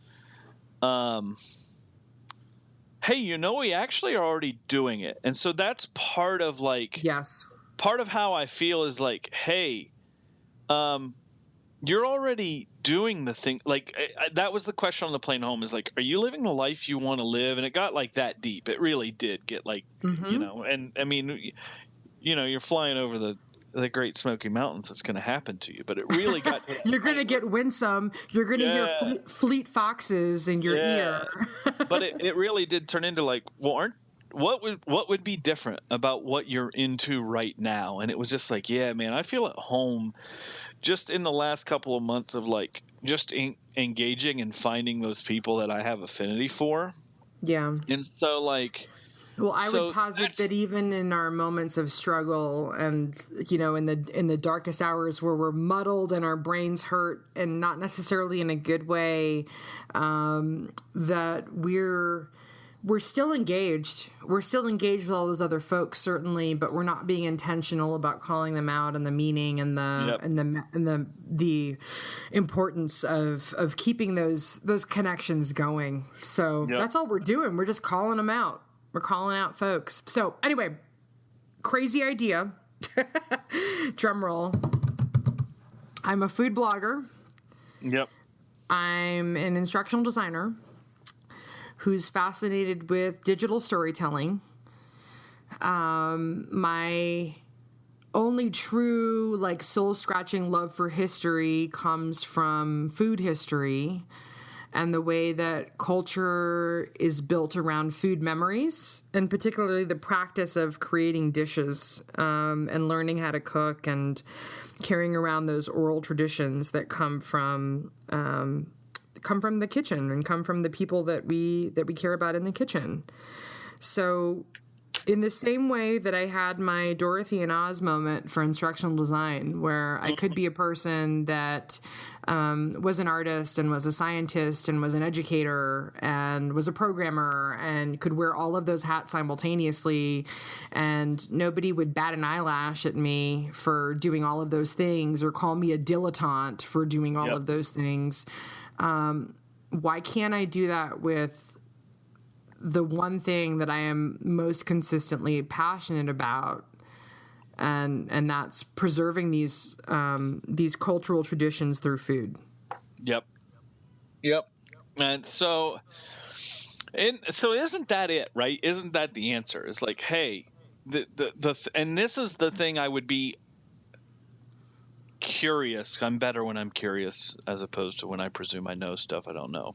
hey, we actually are already doing it. And so that's part of like, part of how I feel is like, hey, you're already doing the thing. Like that was the question on the plane home, is like, are you living the life you want to live? And it got like that deep. It really did get like, and I mean, you're flying over the Great Smoky Mountains. It's going to happen to you, but it really got, you're going to get winsome. You're going to hear fleet foxes in your ear. But it really did turn into like, well, what would be different about what you're into right now? And it was just like, yeah, man, I feel at home just in the last couple of months of like just engaging and finding those people that I have affinity for. Yeah. And so like, well, I would posit that even in our moments of struggle and, in the darkest hours where we're muddled and our brains hurt, and not necessarily in a good way, that we're still engaged. We're still engaged with all those other folks, certainly, but we're not being intentional about calling them out and the meaning and the importance of keeping those connections going. So that's all we're doing. We're just calling them out. We're calling out folks. So anyway, crazy idea. Drum roll. I'm a food blogger. Yep. I'm an instructional designer who's fascinated with digital storytelling. My only true, like, soul-scratching love for history comes from food history and the way that culture is built around food memories, and particularly the practice of creating dishes and learning how to cook and carrying around those oral traditions that come from the kitchen and come from the people that we care about in the kitchen. So in the same way that I had my Dorothy and Oz moment for instructional design, where I could be a person that was an artist and was a scientist and was an educator and was a programmer and could wear all of those hats simultaneously, and nobody would bat an eyelash at me for doing all of those things or call me a dilettante for doing all of those things. Why can't I do that with the one thing that I am most consistently passionate about, and that's preserving these cultural traditions through food? Yep. And so isn't that it, right? Isn't that the answer? It's like, hey, and this is the thing I would be curious. I'm better when I'm curious as opposed to when I presume I know stuff I don't know.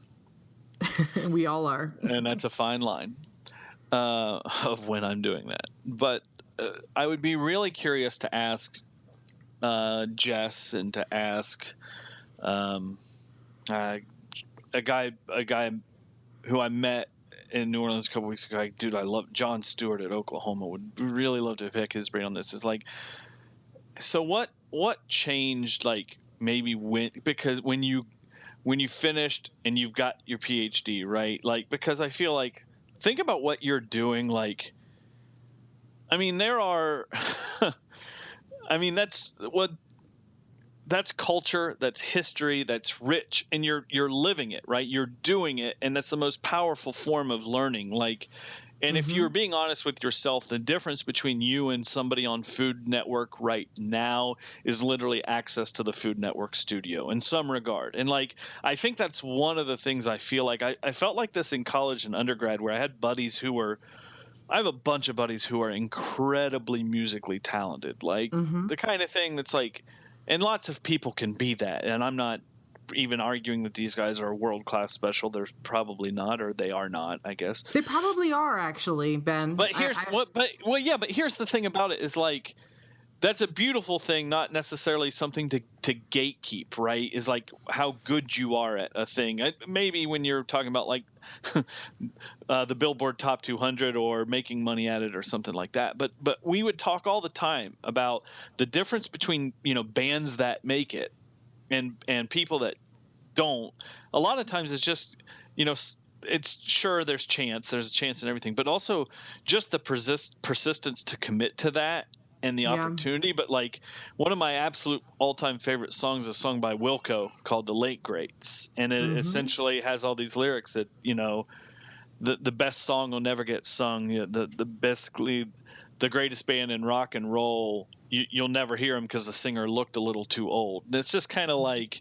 We all are. And that's a fine line of when I'm doing that. But I would be really curious to ask Jess and to ask a guy who I met in New Orleans a couple weeks ago. Like, dude, I love John Stewart at Oklahoma. Would really love to pick his brain on this. It's like, so what changed, like, maybe when you finished and you've got your PhD, right? Like, because I feel like, think about what you're doing. Like, I mean, there are, I mean, that's what that's culture, that's history, that's rich, and you're living it, right? You're doing it, and that's the most powerful form of learning. Like, and if you're being honest with yourself, the difference between you and somebody on Food Network right now is literally access to the Food Network studio in some regard. And like, I think that's one of the things I feel like I felt like this in college and undergrad, where I had buddies I have a bunch of buddies who are incredibly musically talented, like the kind of thing that's like, and lots of people can be that. And I'm not even arguing that these guys are world-class special. They're probably not, or they are not, I guess. They probably are, actually, Ben. But here's but here's the thing about it is, like, that's a beautiful thing, not necessarily something to gatekeep, right? Is like how good you are at a thing. Maybe when you're talking about like the Billboard Top 200 or making money at it or something like that. But we would talk all the time about the difference between, bands that make it and people that don't. A lot of times it's just, it's sure there's a chance and everything, but also just the persistence to commit to that and the opportunity. But like, one of my absolute all-time favorite songs is a song by Wilco called The Late Greats, and it essentially has all these lyrics that, the best song will never get sung, basically the greatest band in rock and roll, you'll never hear them because the singer looked a little too old. And it's just kind of like,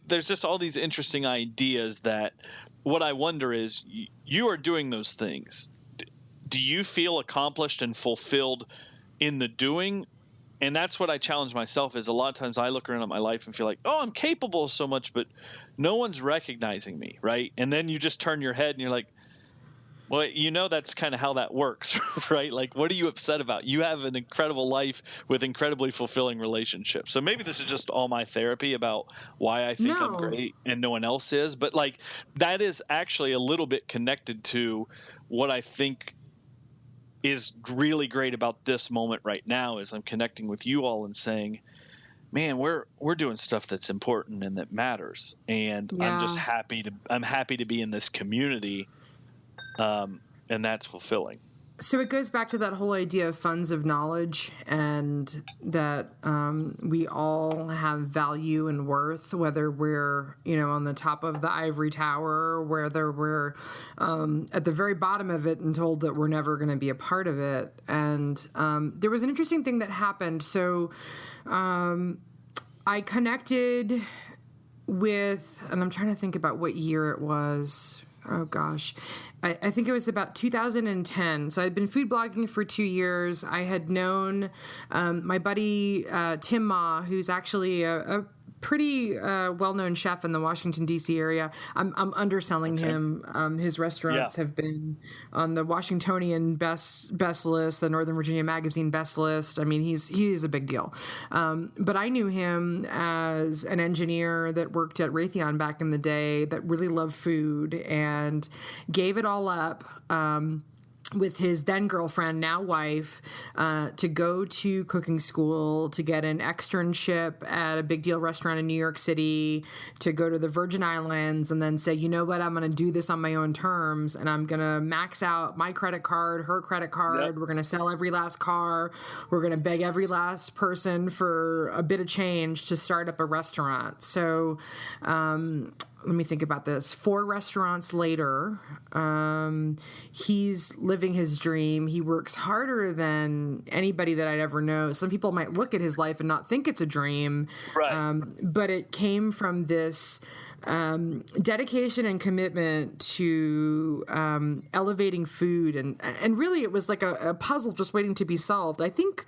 there's just all these interesting ideas that what I wonder is, you are doing those things. Do you feel accomplished and fulfilled in the doing? And that's what I challenge myself, is a lot of times I look around at my life and feel like, oh, I'm capable of so much, but no one's recognizing me, right? And then you just turn your head and you're like, well, that's kind of how that works, right? Like, what are you upset about? You have an incredible life with incredibly fulfilling relationships. So maybe this is just all my therapy about why I think I'm great and no one else is. But like, that is actually a little bit connected to what I think is really great about this moment right now, is I'm connecting with you all and saying, man, we're doing stuff that's important and that matters. And I'm just happy to be in this community. And that's fulfilling. So it goes back to that whole idea of funds of knowledge, and that we all have value and worth, whether we're, on the top of the ivory tower, or whether we're at the very bottom of it and told that we're never going to be a part of it. And there was an interesting thing that happened. So I connected with, and I'm trying to think about what year it was. Oh, gosh. I think it was about 2010. So I'd been food blogging for 2 years. I had known my buddy Tim Ma, who's actually a pretty well-known chef in the Washington, D.C. area. I'm underselling him. His restaurants have been on the Washingtonian best list, the Northern Virginia Magazine best list. I mean, he's a big deal. But I knew him as an engineer that worked at Raytheon back in the day, that really loved food and gave it all up with his then girlfriend, now wife, to go to cooking school, to get an externship at a big deal restaurant in New York City, to go to the Virgin Islands, and then say, you know what, I'm going to do this on my own terms, and I'm going to max out my credit card, her credit card. Yep. We're going to sell every last car. We're going to beg every last person for a bit of change to start up a restaurant. So, let me think about this. 4 restaurants later, he's living his dream. He works harder than anybody that I'd ever know. Some people might look at his life and not think it's a dream, right? But it came from this dedication and commitment to elevating food, and really it was like a puzzle just waiting to be solved. I think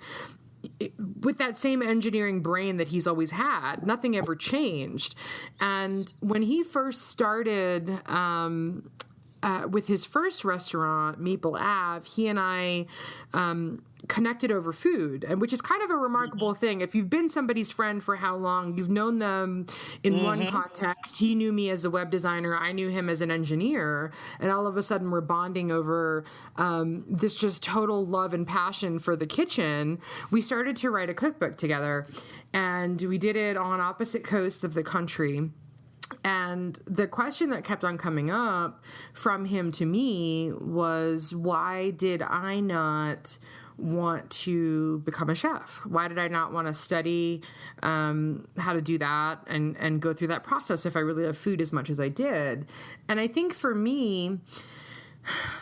with that same engineering brain that he's always had, nothing ever changed. And when he first started with his first restaurant, Maple Ave, he and I connected over food, and which is kind of a remarkable thing. If you've been somebody's friend for how long, you've known them in one context. He knew me as a web designer, I knew him as an engineer, and all of a sudden we're bonding over this just total love and passion for the kitchen. We started to write a cookbook together, and we did it on opposite coasts of the country. And the question that kept on coming up from him to me was, why did I not want to become a chef? Why did I not want to study how to do that and go through that process if I really love food as much as I did? And I think for me,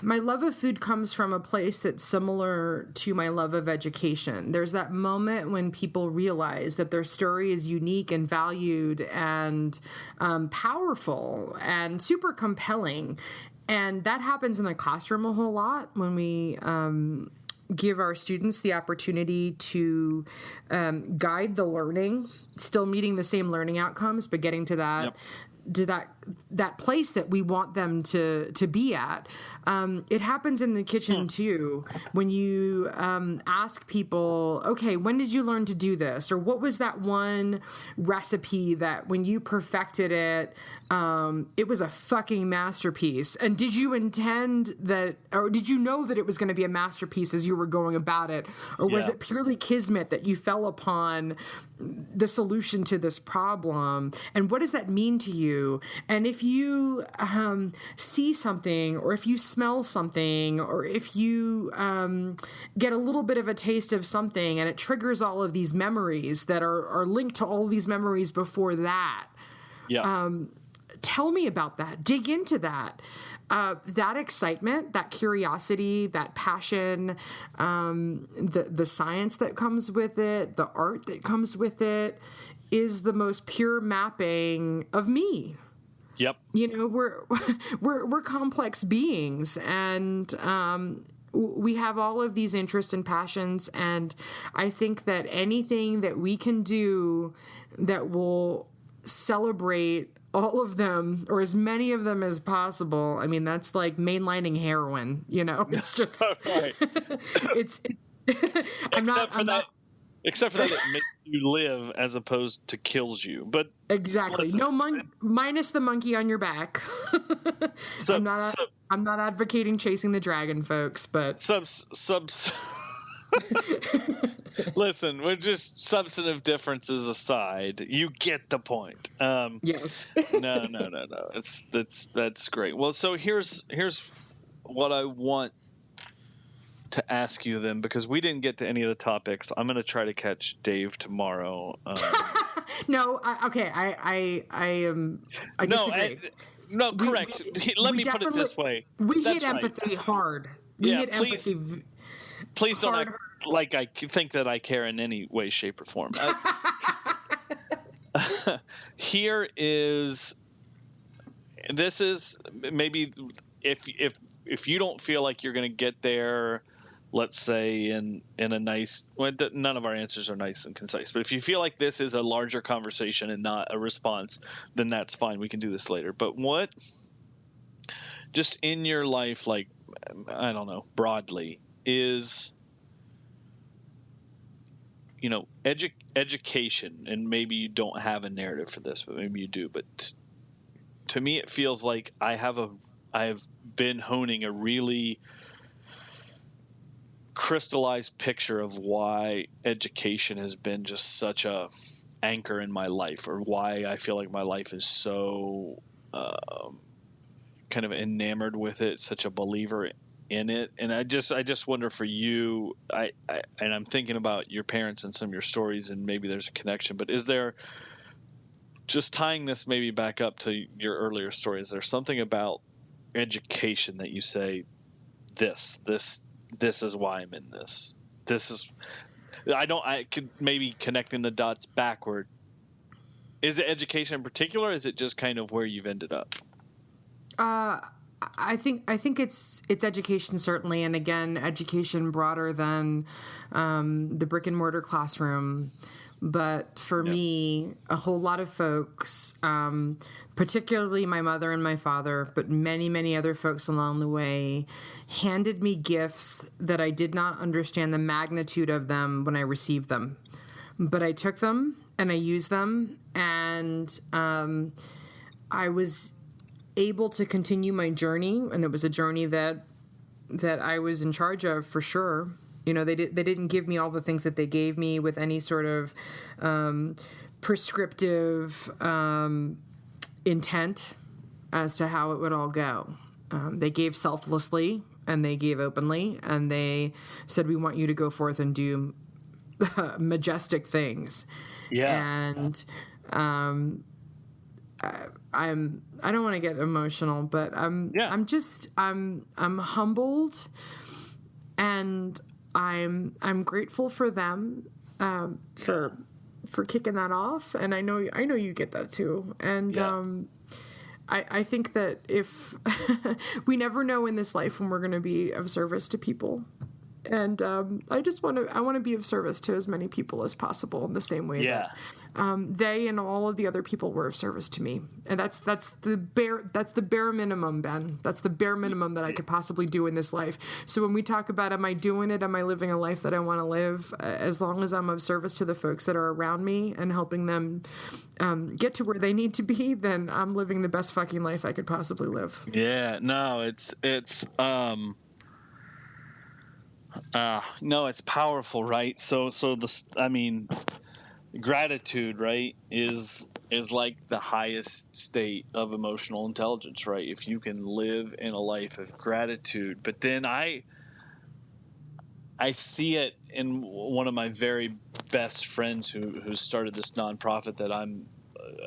my love of food comes from a place that's similar to my love of education. There's that moment when people realize that their story is unique and valued and powerful and super compelling. And that happens in the classroom a whole lot when we give our students the opportunity to guide the learning, still meeting the same learning outcomes, but getting to that. Yep. To that place that we want them to be at. It happens in the kitchen too, when you ask people, okay, when did you learn to do this? Or what was that one recipe that when you perfected it, it was a fucking masterpiece? And did you intend that, or did you know that it was going to be a masterpiece as you were going about it? Or was it purely kismet that you fell upon the solution to this problem? And what does that mean to you? And if you see something, or if you smell something, or if you get a little bit of a taste of something and it triggers all of these memories that are linked to all of these memories before that, tell me about that. Dig into that. That excitement, that curiosity, that passion, the science that comes with it, the art that comes with it, is the most pure mapping of me. Yep. You know, we're complex beings, and we have all of these interests and passions, and I think that anything that we can do that will celebrate all of them, or as many of them as possible. I mean, that's like mainlining heroin, you know. It's just right. Except for that, it makes you live as opposed to kills you. But exactly, listen, minus the monkey on your back. I'm not advocating chasing the dragon, folks. But listen, we're just substantive differences aside. You get the point. Yes. No. That's great. Well, so here's what I want to ask you then, because we didn't get to any of the topics. I'm going to try to catch Dave tomorrow. No, I disagree. No, correct. Let me put it this way. We hit empathy hard. Please don't act like I think that I care in any way, shape, or form. This is maybe if you don't feel like you're going to get there, let's say in a nice, well, none of our answers are nice and concise, but if you feel like this is a larger conversation and not a response, then that's fine. We can do this later. But what, just in your life, like, I don't know, broadly, is, you know, education, and maybe you don't have a narrative for this, but maybe you do. But to me, it feels like I have been honing a really crystallized picture of why education has been just such a anchor in my life, or why I feel like my life is so kind of enamored with it, such a believer in it. And I just wonder for you, and I'm thinking about your parents and some of your stories, and maybe there's a connection, but is there, just tying this maybe back up to your earlier story, is there something about education that you say, this is why I'm in this? I could maybe connecting the dots backward. Is it education in particular, or is it just kind of where you've ended up? I think it's education, certainly, and again, education broader than the brick and mortar classroom. But for me, a whole lot of folks, particularly my mother and my father, but many, many other folks along the way, handed me gifts that I did not understand the magnitude of them when I received them. But I took them and I used them, and I was able to continue my journey, and it was a journey that I was in charge of, for sure. You know, they didn't give me all the things that they gave me with any sort of prescriptive intent as to how it would all go. They gave selflessly, and they gave openly, and they said, we want you to go forth and do majestic things. Yeah. And I don't want to get emotional, but I'm humbled, and I'm grateful for them for kicking that off, and I know you get that too, and I think that if we never know in this life when we're going to be of service to people. And I want to be of service to as many people as possible in the same way that they and all of the other people were of service to me. And that's the bare minimum, Ben. That's the bare minimum that I could possibly do in this life. So when we talk about, am I doing it? Am I living a life that I want to live? As long as I'm of service to the folks that are around me and helping them get to where they need to be, then I'm living the best fucking life I could possibly live. Yeah, no, it's no, it's powerful, right? So gratitude, right, is like the highest state of emotional intelligence, right? If you can live in a life of gratitude. But then I see it in one of my very best friends who started this nonprofit that I'm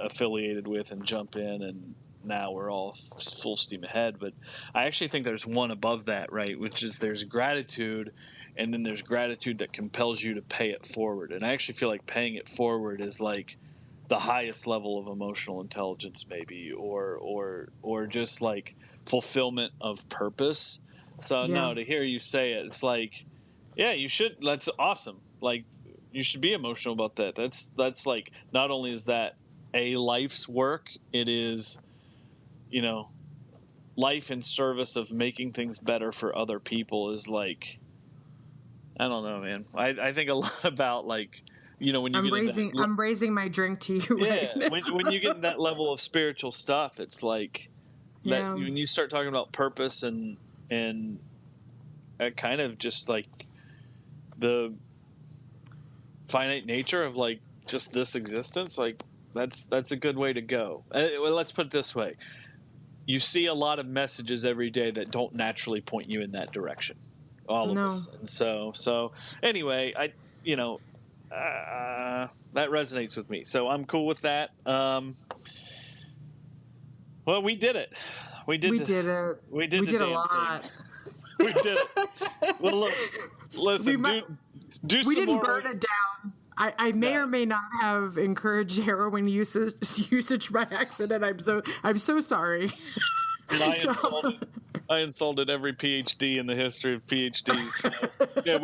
affiliated with and jump in, and now we're all full steam ahead. But I actually think there's one above that, right? Which is there's gratitude, and then there's gratitude that compels you to pay it forward. And I actually feel like paying it forward is like the highest level of emotional intelligence, maybe, or just like fulfillment of purpose. So no, to hear you say it, it's like, yeah, you should. That's awesome. Like, you should be emotional about that. That's like, not only is that a life's work, it is, life in service of making things better for other people is like, I don't know, man. I think a lot about, like, when you I'm raising my drink to you. Yeah, right now. when you get in that level of spiritual stuff, it's like that when you start talking about purpose and kind of just like the finite nature of like just this existence, like that's a good way to go. Well, let's put it this way: you see a lot of messages every day that don't naturally point you in that direction. All of us. And so anyway, that resonates with me. So I'm cool with that. Well, we did it. We did it. We did a lot. Thing. We did it. Well, look, listen, do some more. We didn't burn it down. I may or may not have encouraged heroin usage by accident. I'm so sorry. And I insulted every PhD in the history of PhDs. So, yeah,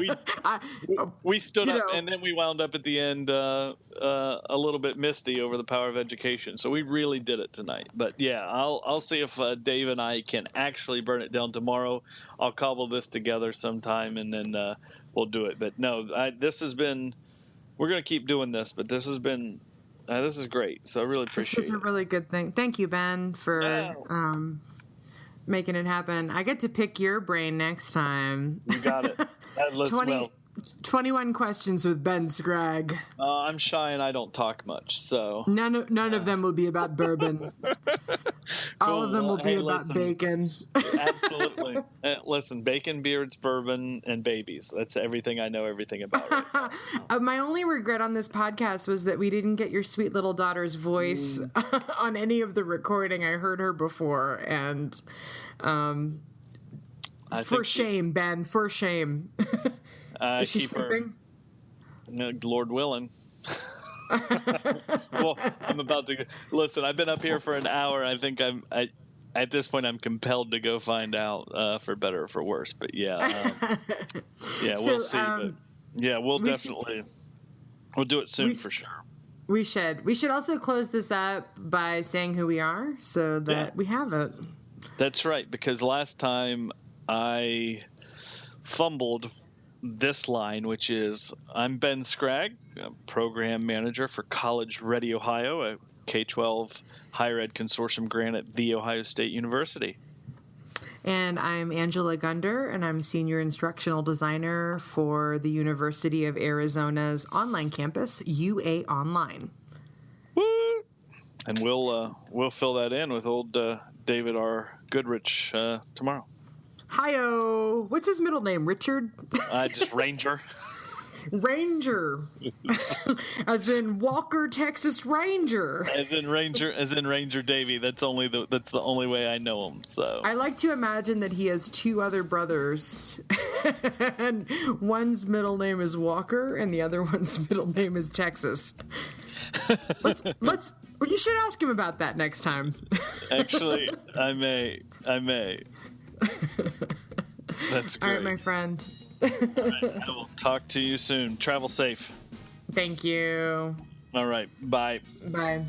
we stood up, and then we wound up at the end a little bit misty over the power of education. So we really did it tonight. But yeah, I'll see if Dave and I can actually burn it down tomorrow. I'll cobble this together sometime, and then we'll do it. But no, this has been. We're gonna keep doing this, but this has been. This is great. So I really appreciate it. This is a really good thing. Thank you, Ben, for making it happen. I get to pick your brain next time. You got it. 21 questions with Ben Scragg. I'm shy and I don't talk much, so none of them will be about bourbon. All of them will be about bacon. Absolutely. Listen, bacon, beards, bourbon, and babies. That's everything I know everything about. Right my only regret on this podcast was that we didn't get your sweet little daughter's voice on any of the recording. I heard her before, and for shame, Ben, for shame. Is she sleeping? Lord willing. Well, I'm about to listen. I've been up here for an hour. I think at this point I'm compelled to go find out for better or for worse. But yeah, we'll see. But yeah, we'll do it soon for sure. We should also close this up by saying who we are so that we have it. That's right, because last time I fumbled this line, which is, I'm Ben Scragg, program manager for College Ready Ohio, a K-12 higher ed consortium grant at The Ohio State University. And I'm Angela Gunder, and I'm senior instructional designer for the University of Arizona's online campus, UA Online. Woo! And we'll fill that in with old David R. Goodrich tomorrow. Hi-oh. What's his middle name? Richard? Just Ranger. Ranger. As in Walker, Texas Ranger. As in Ranger Davy. That's the only way I know him. So I like to imagine that he has two other brothers, and one's middle name is Walker, and the other one's middle name is Texas. You should ask him about that next time. Actually, I may. That's great. All right, my friend. All right, I will talk to you soon. Travel safe. Thank you. All right. Bye. Bye.